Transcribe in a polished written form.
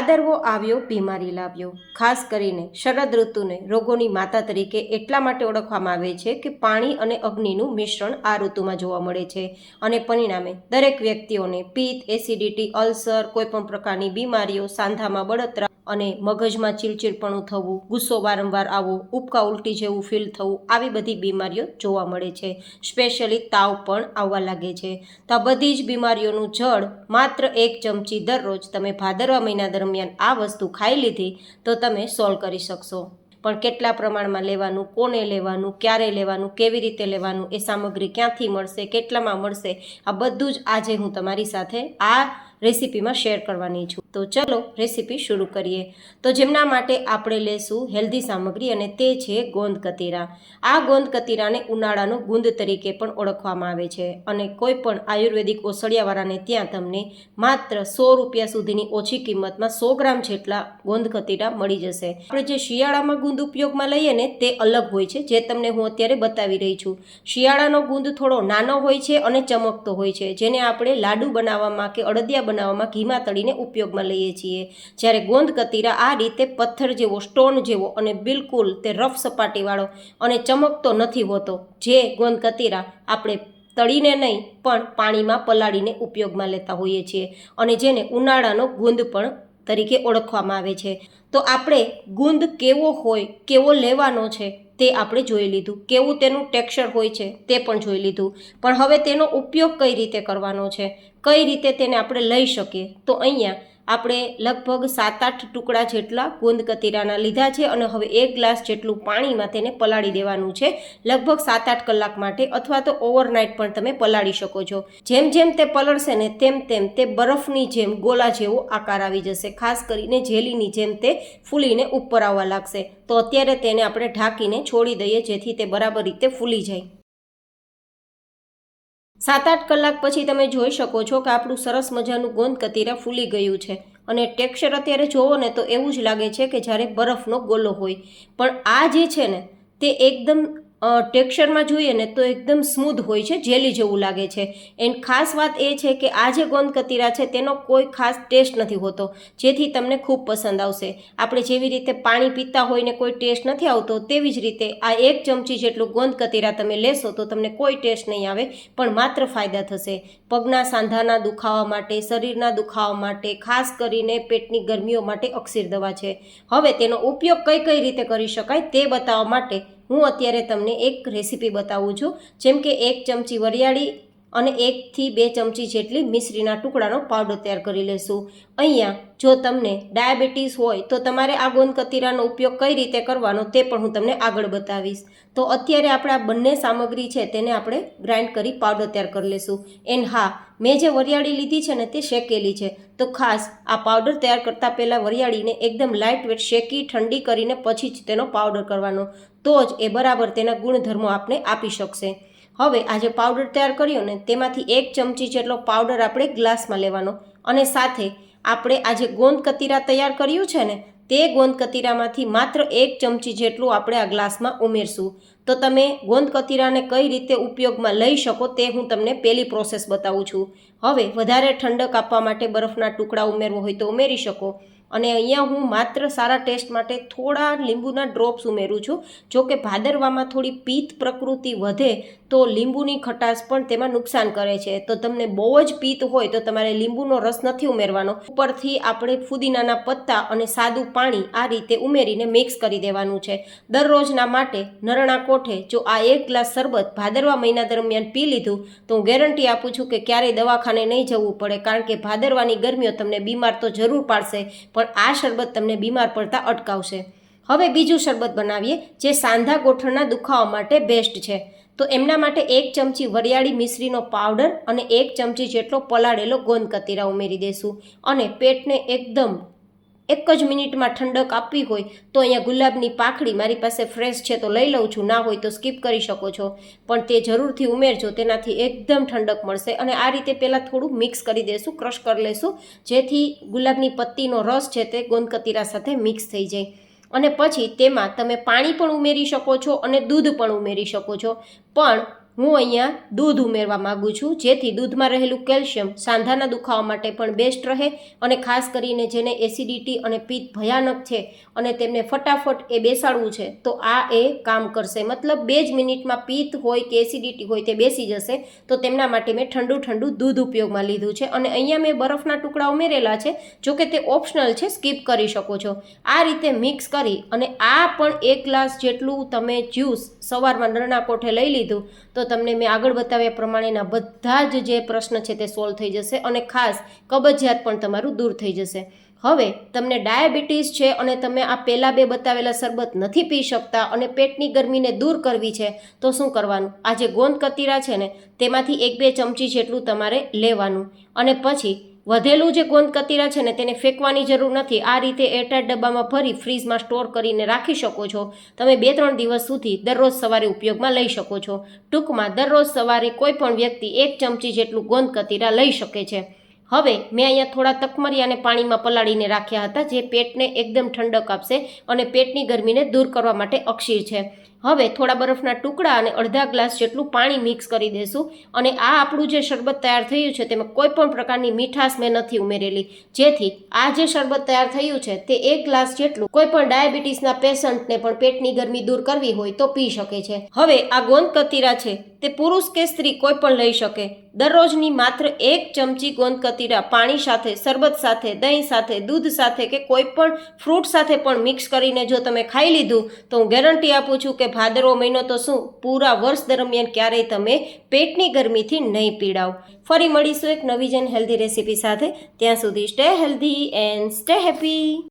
ભાદરવો આવ્યો બીમારી લાવ્યો। ખાસ કરીને શરદ ઋતુને રોગોની માતા તરીકે એટલા માટે ઓળખવામાં આવે છે કે પાણી અને અગ્નિનું મિશ્રણ આ ઋતુમાં જોવા મળે છે અને પરિણામે દરેક વ્યક્તિઓને પિત્ત, એસિડિટી, અલ્સર, કોઈપણ પ્રકારની બીમારીઓ, સાંધામાં બળતરા અને મગજમાં ચીડચીડપણું થવું, ગુસ્સો વારંવાર આવવો, ઉબકા ઉલટી જેવું ફીલ થવું, આવી બધી બીમારીઓ જોવા મળે છે। સ્પેશિયલી તાવ પણ આવવા લાગે છે। તો આ બધી જ બીમારીઓનું જડ માત્ર 1 ચમચી દરરોજ તમે ભાદરવા મહિના દરમિયાન આ વસ્તુ ખાઈ લીધી તો તમે સોલ્વ કરી શકશો। પણ કેટલા પ્રમાણમાં લેવાનું, કોને લેવાનું, ક્યારે લેવાનું, કેવી રીતે લેવાનું, એ સામગ્રી ક્યાંથી મળશે, કેટલામાં મળશે, આ બધું જ આજે હું તમારી સાથે આ રેસીપીમાં શેર કરવાની છું। તો ચલો રેસીપી શરૂ કરીએ। તો જેમના માટે આપણે લેશું હેલ્ધી સામગ્રી અને તે છે ગોંદ કતીરા। આ ગોંદ કતીરાને ઉનાળાનો ગુંદ તરીકે પણ ઓળખવામાં આવે છે અને કોઈ પણ આયુર્વેદિક ઓસડિયાવાળાને ત્યાં તમને માત્ર 100 રૂપિયા સુધીની ઓછી કિંમતમાં 100 ગ્રામ જેટલા ગોંદ કતીરા મળી જશે। આપણે જે શિયાળામાં ગુંદ ઉપયોગમાં લઈએ ને તે અલગ હોય છે, જે તમને હું અત્યારે બતાવી રહી છું। શિયાળાનો ગુંદ થોડો નાનો હોય છે અને ચમકતો હોય છે, જેને આપણે લાડુ બનાવવામાં કે અડદિયા બનાવવામાં ઘીમાં તળીને ઉપયોગમાં લઈએ છીએ। જ્યારે ગોંદ કતીરા આ રીતે પથ્થર જેવો, સ્ટોન જેવો અને બિલકુલ તે રફ સપાટીવાળો અને ચમકતો નથી હોતો। જે ગોંદ કતીરા આપણે તળીને નહીં પણ પાણીમાં પલાળીને ઉપયોગમાં લેતા હોઈએ છીએ અને જેને ઉનાળાનો ગુંદ પણ તરીકે ઓળખવામાં આવે છે। તો આપણે ગુંદ કેવો હોય, કેવો લેવાનો છે તે આપણે જોઈ લીધું, કેવું તેનું ટેક્સચર હોય છે તે પણ જોઈ લીધું, પણ હવે તેનો ઉપયોગ કઈ રીતે કરવાનો છે, કઈ રીતે તેને આપણે લઈ શકીએ। તો અહીંયા આપણે લગભગ 7-8 ટુકડા જેટલા ગોંદ કતીરાના લીધા છે અને હવે 1 ગ્લાસ જેટલું પાણીમાં તેને પલાળી દેવાનું છે લગભગ 7-8 કલાક માટે, અથવા તો ઓવરનાઇટ પણ તમે પલાળી શકો છો। જેમ જેમ તે પલળશે ને તેમ તેમ તે બરફની જેમ ગોલા જેવો આકાર આવી જશે, ખાસ કરીને જેલીની જેમ તે ફૂલીને ઉપર આવવા લાગશે। તો અત્યારે તેને આપણે ઢાંકીને છોડી દઈએ જેથી તે બરાબર રીતે ફૂલી જાય। 7-8 કલાક પછી તમે જોઈ શકો છો કે આપણું સરસ મજાનું ગોંદ કતીરા ફૂલી ગયું છે અને ટેક્સચર અત્યારે જોવો ને તો એવું જ લાગે છે કે જ્યારે બરફનો ગોલો હોય, પણ આ જે છે ને તે એકદમ ટેક્સચરમાં જોઈએ ને તો એકદમ સ્મૂધ હોય છે, જેલી જેવું લાગે છે। એન્ડ ખાસ વાત એ છે કે આ જે ગોંદ કતીરા છે તેનો કોઈ ખાસ ટેસ્ટ નથી હોતો, જેથી તમને ખૂબ પસંદ આવશે। આપણે જેવી રીતે પાણી પીતા હોય ને કોઈ ટેસ્ટ નથી આવતો, તેવી જ રીતે આ 1 ચમચી જેટલું ગોંદ કતીરા તમે લેશો તો તમને કોઈ ટેસ્ટ નહીં આવે, પણ માત્ર ફાયદા થશે। પગના સાંધાના દુખાવા માટે, શરીરના દુખાવા માટે, ખાસ કરીને પેટની ગરમીઓ માટે અક્સિર દવા છે। હવે તેનો ઉપયોગ કઈ રીતે કરી શકાય તે બતાવવા માટે હું અત્યારે તમને એક રેસીપી બતાવું છું। જેમ કે 1 ચમચી વરિયાળી અને 1 થી 2 ચમચી જેટલી મિશ્રીના ટુકડાનો પાવડર તૈયાર કરી લેશું। અહીંયા જો તમને ડાયાબિટીસ હોય તો તમારે આ ગોંદ કતીરાનો ઉપયોગ કઈ રીતે કરવાનો તે પણ હું તમને આગળ બતાવીશ। તો અત્યારે આપણે આ બંને સામગ્રી છે તેને આપણે ગ્રાઇન્ડ કરી પાવડર તૈયાર કરી લેશું। એન્ડ હા, મેં જે વરિયાળી લીધી છે ને તે શેકેલી છે, તો ખાસ આ પાવડર તૈયાર કરતાં પહેલાં વરિયાળીને એકદમ લાઇટ વેટ શેકી ઠંડી કરીને પછી જ તેનો પાવડર કરવાનો, તો જ એ બરાબર તેના ગુણધર્મો આપણે આપી શકશે। હવે આ જે પાવડર તૈયાર કર્યો ને તેમાંથી 1 ચમચી જેટલો પાવડર આપણે ગ્લાસમાં લેવાનો અને સાથે આપણે આ જે ગોંદ કતીરા તૈયાર કર્યું છે ને તે ગોંદ કતીરામાંથી માત્ર 1 ચમચી જેટલું આપણે આ ગ્લાસમાં ઉમેરશું। તો તમે ગોંદ કતીરાને કઈ રીતે ઉપયોગમાં લઈ શકો તે હું તમને પહેલી પ્રોસેસ બતાવું છું। હવે વધારે ઠંડક આપવા માટે બરફના ટુકડા ઉમેરવો હોય તો ઉમેરી શકો, અને અહીંયા હું માત્ર સારા ટેસ્ટ માટે થોડા લીંબુના ડ્રોપ્સ ઉમેરું છું। જો કે ભાદરવામાં થોડી પિત્ત પ્રકૃતિ વધે તો લીંબુની ખટાશ પણ તેમાં નુકસાન કરે છે, તો તમને બહુ જ પિત્ત હોય તો તમારે લીંબુનો રસ નથી ઉમેરવાનો, ઉપરથી આપણે ફુદીનાના પત્તા અને સાદું પાણી આ રીતે ઉમેરીને મિક્સ કરી દેવાનું છે। દરરોજના માટે નરણા કોઠે જો આ 1 ગ્લાસ શરબત ભાદરવા મહિના દરમિયાન પી લીધું તો હું ગેરંટી આપું છું કે ક્યારેય દવાખાને નહીં જવું પડે, કારણ કે ભાદરવાની ગરમીઓ તમને બીમાર તો જરૂર પાડશે પણ આ શરબત તમને બીમાર પડતા અટકાવશે। હવે બીજું શરબત બનાવીએ જે સાંધા ગોઠણના દુખાવા માટે બેસ્ટ છે। તો એમના માટે 1 ચમચી વરિયાળી મિશ્રીનો પાવડર અને 1 ચમચી જેટલો પલાળેલો ગોંદ કતીરા ઉમેરી દેશું અને પેટને એકદમ 1 જ મિનિટમાં ઠંડક આપવી હોય તો અહીંયા ગુલાબની પાંખડી મારી પાસે ફ્રેશ છે તો લઈ લઉં છું, ના હોય તો સ્કીપ કરી શકો છો, પણ તે જરૂરથી ઉમેરજો, તેનાથી એકદમ ઠંડક મળશે। અને આ રીતે પહેલાં થોડું મિક્સ કરી દેશું, ક્રશ કરી લેશું, જેથી ગુલાબની પત્તીનો રસ છે તે ગોંદ કતીરા સાથે મિક્સ થઈ જાય। અને પછી તેમાં તમે પાણી પણ ઉમેરી શકો છો અને દૂધ પણ ઉમેરી શકો છો, પણ હું અહીંયા દૂધ ઉમેરવા માગું છું, જેથી દૂધમાં રહેલું કેલ્શિયમ સાંધાના દુખાવા માટે પણ બેસ્ટ રહે અને ખાસ કરીને જેને એસિડિટી અને પિત્ત ભયાનક છે અને તેમને ફટાફટ એ બેસાડવું છે તો આ એ કામ કરશે. મતલબ 2 જ મિનિટમાં પિત્ત હોય કે એસિડિટી હોય તે બેસી જશે. તો તેમના માટે મેં ઠંડુ દૂધ ઉપયોગમાં લીધું છે અને અહીંયા મેં બરફના ટુકડા ઉમેરેલા છે. જોકે તે ઓપ્શનલ છે, સ્કીપ કરી શકો છો. આ રીતે મિક્સ કરી અને આ પણ 1 ગ્લાસ જેટલું તમે જ્યુસ સવારમાં નરના કોઠે લઈ લીધું તો તમને મેં આગળ બતાવ્યા પ્રમાણેના બધા જ જે પ્રશ્ન છે તે સોલ્વ થઈ જશે અને ખાસ કબજિયાત પણ તમારું દૂર થઈ જશે. હવે તમને ડાયાબિટીસ છે અને તમે આ પહેલાં 2 બતાવેલા શરબત નથી પી શકતા અને પેટની ગરમીને દૂર કરવી છે તો શું કરવાનું? આ જે ગોંદ કતીરા છે ને તેમાંથી 1-2 ચમચી જેટલું તમારે લેવાનું અને પછી વધેલું જે ગોંદ કતીરા છે ને તેને ફેંકવાની જરૂર નથી. આ રીતે એરટાઇટ ડબ્બામાં ભરી ફ્રીજમાં સ્ટોર કરીને રાખી શકો છો. તમે 2-3 દિવસ સુધી દરરોજ સવારે ઉપયોગમાં લઈ શકો છો. ટૂંકમાં દરરોજ સવારે કોઈ પણ વ્યક્તિ 1 ચમચી જેટલું ગોંદ કતીરા લઈ શકે છે. હવે મેં અહીંયા થોડા તકમરિયાને પાણીમાં પલાળીને રાખ્યા હતા, જે પેટને એકદમ ઠંડક આપશે અને પેટની ગરમીને દૂર કરવા માટે અક્ષીર છે. હવે થોડા બરફના ટુકડા અને અડધા ગ્લાસ જેટલું પાણી મિક્સ કરી દઈશું અને આ આપણું જે શરબત તૈયાર થયું છે તેમાં કોઈ પણ પ્રકારની મીઠાશ મેં નથી ઉમેરેલી, જેથી આ જે શરબત તૈયાર થયું છે તે 1 ગ્લાસ જેટલું કોઈ પણ ડાયાબિટીસના પેશન્ટને પણ પેટની ગરમી દૂર કરવી હોય તો પી શકે છે. હવે આ ગોંદ કતીરા છે તે પુરુષ કે સ્ત્રી કોઈ પણ લઈ શકે. દરરોજની માત્ર 1 ચમચી ગોંદ કતીરા પાણી સાથે, શરબત સાથે, દહીં સાથે, દૂધ સાથે કે કોઈ પણ ફ્રૂટ સાથે પણ મિક્સ કરીને જો તમે ખાઈ લીધું તો હું ગેરંટી આપું છું કે ભાદરવો મહિનો તો શું, પૂરા વર્ષ દરમિયાન ક્યારેય તમે પેટની ગરમીથી નહીં પીડાવ. ફરી મળીશું એક નવી જ હેલ્ધી રેસીપી સાથે. ત્યાં સુધી stay healthy and stay happy.